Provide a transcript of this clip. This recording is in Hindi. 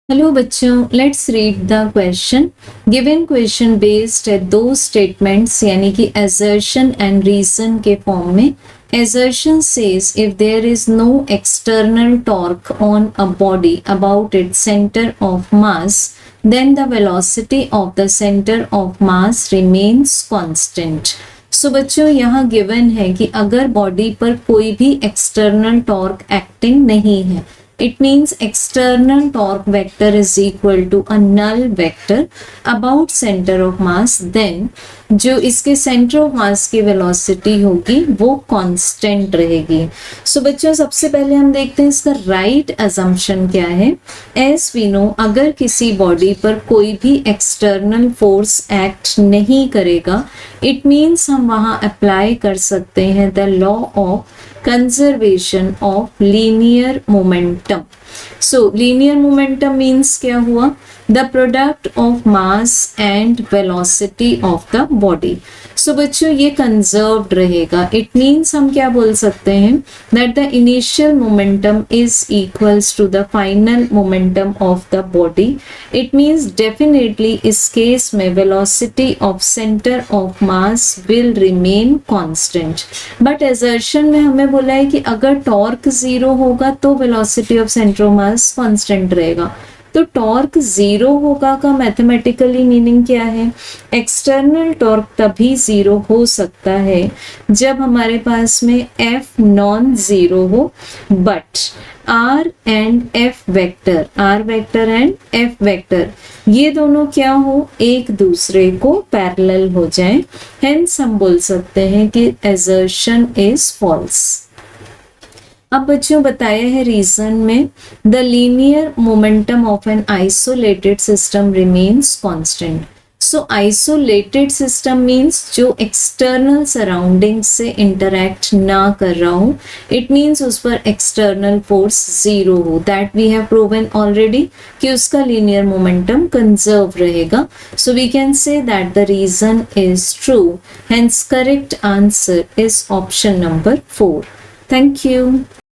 हेलो बच्चों, let's read the question. Given question based है दो स्टेटमेंट्स यानी कि assertion एंड रीजन के फॉर्म में। Assertion says if there is no external torque on a body about its center of mass, then the velocity of the center of mass remains constant. सो बच्चों यहाँ गिवन है कि अगर बॉडी पर कोई भी एक्सटर्नल टॉर्क एक्टिंग नहीं है, it means external torque vector is equal to a null vector about center of mass, then जो इसके सेंटर ऑफ मास की वेलोसिटी होगी वो कांस्टेंट रहेगी। सो बच्चों सबसे पहले हम देखते हैं इसका राइट असम्पशन क्या है। एज वी नो, अगर किसी बॉडी पर कोई भी एक्सटर्नल फोर्स एक्ट नहीं करेगा, इट मीन्स हम वहां अप्लाई कर सकते हैं the law of conservation of linear momentum. So linear momentum means क्या हुआ? The product of mass and velocity of the body. So बच्चों ये कंजर्व्ड रहेगा। इट मीन्स हम क्या बोल सकते हैं that the initial momentum is equals to the final momentum of the body. It means definitely इस केस में velocity of centre of mass will remain constant. But assertion में हमें बोला है कि अगर टॉर्क जीरो होगा तो velocity of centre of mass constant रहेगा। तो टॉर्क जीरो होगा का मैथमेटिकली मीनिंग क्या है? एक्सटर्नल टॉर्क तभी जीरो हो सकता है जब हमारे पास में एफ नॉन जीरो हो, but R and F vector, R vector and F vector ये दोनों क्या हो? एक दूसरे को पैरेलल हो जाएं। हेंस हम बोल सकते हैं कि असर्शन इज फॉल्स। अब बच्चों बताया है रीजन में, the linear momentum of an isolated system remains constant. So isolated system means जो एक्सटर्नल सराउंडिंग से इंटरैक्ट ना कर रहा हो, इट मीन्स उस पर एक्सटर्नल फोर्स जीरो हो। That we have proven already कि उसका लीनियर मोमेंटम कंजर्व रहेगा। So we can say that the reason is true. Hence correct answer is option number 4। Thank you.